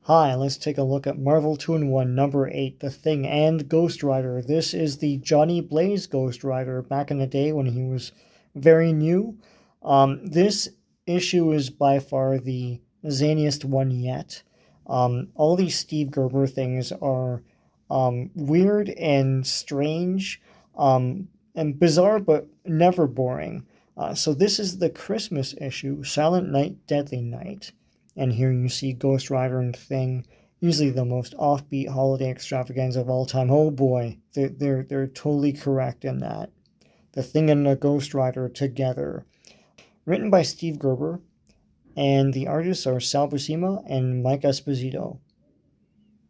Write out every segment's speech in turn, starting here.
Hi, let's take a look at Marvel 2-in-1 number 8, The Thing and Ghost Rider. This is the Johnny Blaze Ghost Rider back in the day when he was very new. This issue is by far the zaniest one yet. All these Steve Gerber things are weird and strange and bizarre, but never boring. So this is the Christmas issue, Silent Night, Deadly Night. And here you see Ghost Rider and Thing, easily the most offbeat holiday extravaganza of all time. Oh boy, they're totally correct in that. The Thing and the Ghost Rider together. Written by Steve Gerber, and the artists are Sal Buscema and Mike Esposito.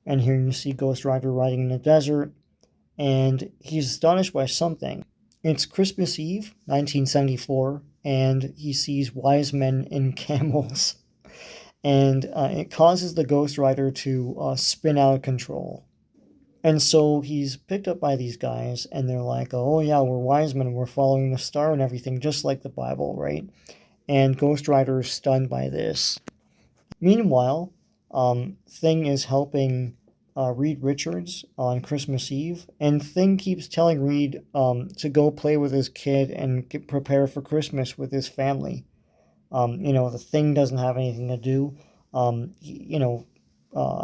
And here you see Ghost Rider riding in the desert, and he's astonished by something. It's Christmas Eve, 1974, and he sees wise men in camels. And it causes the Ghost Rider to spin out of control. And so he's picked up by these guys, and they're like, oh yeah, we're wise men, we're following the star and everything, just like the Bible, right? And Ghost Rider is stunned by this. Meanwhile, Thing is helping Reed Richards on Christmas Eve, and Thing keeps telling Reed to go play with his kid and prepare for Christmas with his family. The Thing doesn't have anything to do.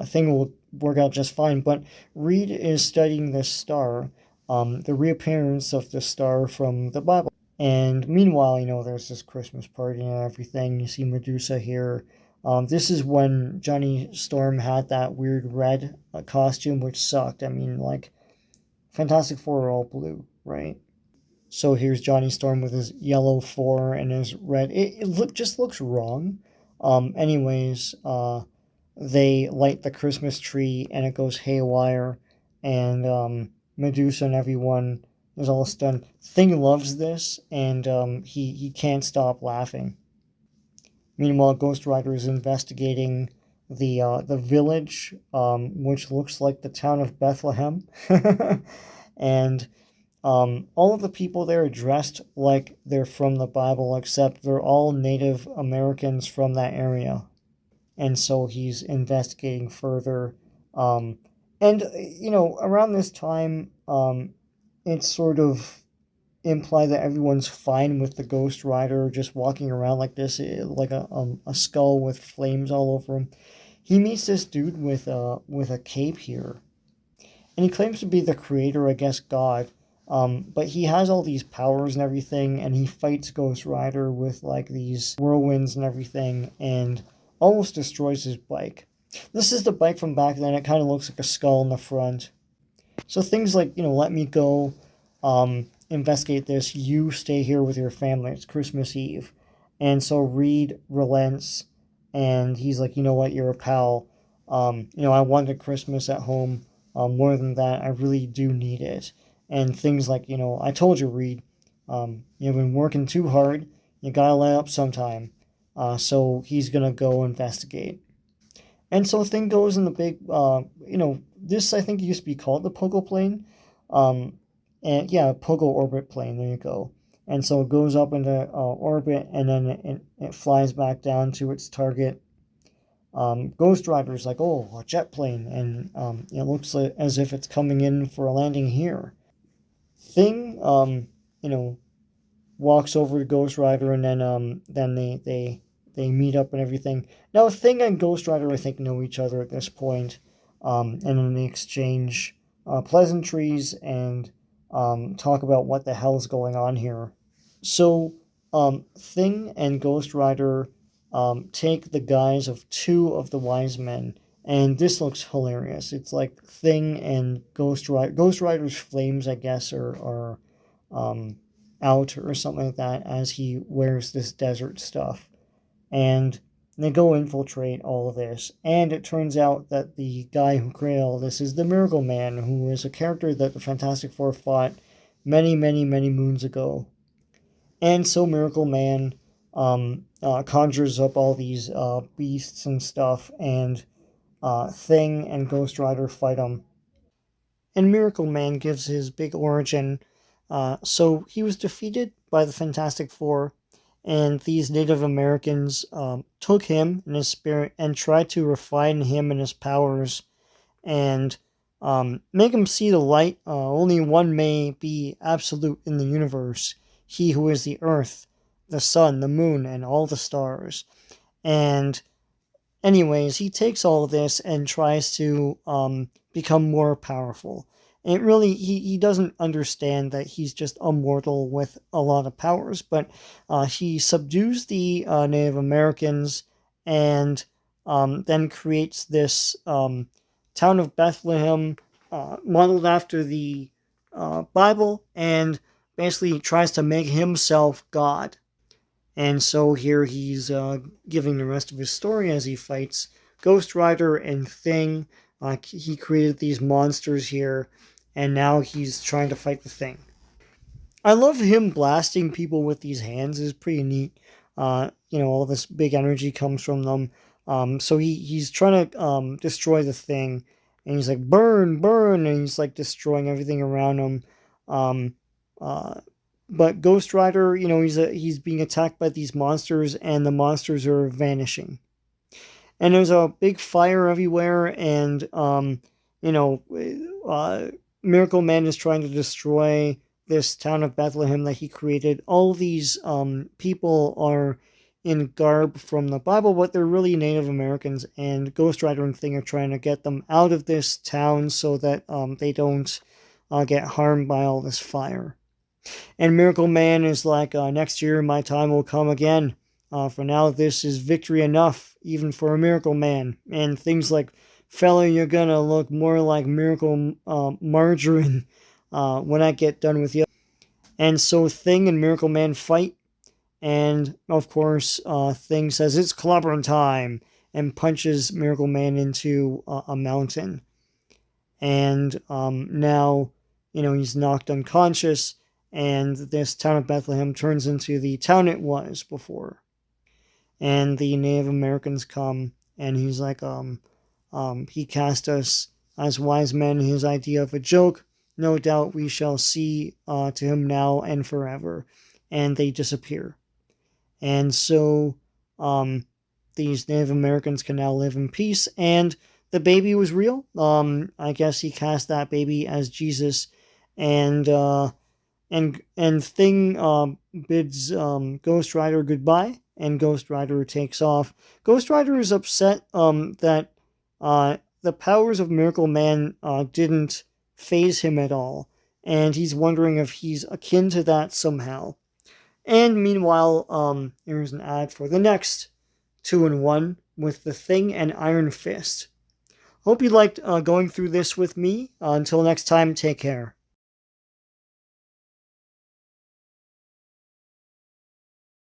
Thing will work out just fine. But Reed is studying this star, the reappearance of the star from the Bible. And meanwhile, there's this Christmas party and everything. You see Medusa here. This is when Johnny Storm had that weird red costume, which sucked. I mean, like, Fantastic Four are all blue, right? So here's Johnny Storm with his yellow 4 and his red. It just looks wrong. They light the Christmas tree and it goes haywire. And Medusa and everyone is all stunned. Thing loves this, and he can't stop laughing. Meanwhile, Ghost Rider is investigating the village, which looks like the town of Bethlehem. And all of the people there are dressed like they're from the Bible, except they're all Native Americans from that area. And so he's investigating further. Around this time, it's sort of implied that everyone's fine with the Ghost Rider just walking around like this, like a skull with flames all over him. He meets this dude with a cape here. And he claims to be the creator, I guess, God. But he has all these powers and everything, and he fights Ghost Rider with like these whirlwinds and everything, and almost destroys his bike. This is the bike from back then. It kind of looks like a skull in the front. So things like, let me go investigate this. You stay here with your family. It's Christmas Eve. And so Reed relents, and he's like, you know what, you're a pal. I wanted Christmas at home. More than that, I really do need it. And things like, I told you, Reed, you've been working too hard. You gotta let up sometime. So he's gonna go investigate. And so Thing goes in the big, this I think used to be called the Pogo plane. Pogo orbit plane, there you go. And so it goes up into orbit, and then it flies back down to its target. Ghost Rider's like, oh, a jet plane, and it looks as if it's coming in for a landing here. Thing, walks over to Ghost Rider, and then they meet up and everything. Now, Thing and Ghost Rider, I think, know each other at this point, and then they exchange pleasantries and talk about what the hell's going on here. So, Thing and Ghost Rider take the guise of 2 of the wise men, and this looks hilarious. It's like Thing and Ghost Rider. Ghost Rider's flames, I guess, are out or something like that as he wears this desert stuff. And they go infiltrate all of this. And it turns out that the guy who created all this is the Miracle Man, who is a character that the Fantastic Four fought many, many, many moons ago. And so Miracle Man conjures up all these beasts and stuff, and Thing and Ghost Rider fight him. And Miracle Man gives his big origin. So he was defeated by the Fantastic Four, And these Native Americans took him and his spirit and tried to refine him and his powers and make him see the light. Only one may be absolute in the universe, he who is the earth, the sun, the moon, and all the stars. And anyways, he takes all this and tries to become more powerful. And really, he doesn't understand that he's just immortal with a lot of powers, but he subdues the Native Americans and then creates this town of Bethlehem, modeled after the Bible, and basically tries to make himself God. And so here he's giving the rest of his story as he fights Ghost Rider and Thing. He created these monsters here, and now he's trying to fight the Thing. I love him blasting people with these hands. Is pretty neat. All this big energy comes from them. So he's trying to destroy the Thing, and he's like, burn, burn, and he's like destroying everything around him. But Ghost Rider, he's being attacked by these monsters, and the monsters are vanishing. And there's a big fire everywhere, and Miracle Man is trying to destroy this town of Bethlehem that he created. All these people are in garb from the Bible, but they're really Native Americans, and Ghost Rider and Thing are trying to get them out of this town so that they don't get harmed by all this fire. And Miracle Man is like, next year my time will come again. For now, this is victory enough, even for a Miracle Man. And things like, fella, you're gonna look more like Miracle Margarine when I get done with you. And so Thing and Miracle Man fight. And, of course, Thing says, it's clobbering time, and punches Miracle Man into a mountain. And now, he's knocked unconscious, and this town of Bethlehem turns into the town it was before. And the Native Americans come, and he's like, he cast us as wise men, his idea of a joke. No doubt we shall see to him now and forever. And they disappear. And so these Native Americans can now live in peace, and the baby was real. I guess he cast that baby as Jesus, and Thing bids Ghost Rider goodbye, and Ghost Rider takes off. Ghost Rider is upset that the powers of Miracle Man didn't faze him at all, and he's wondering if he's akin to that somehow. And meanwhile, here's an ad for the next 2-in-1 with the Thing and Iron Fist. Hope you liked going through this with me. Until next time, take care.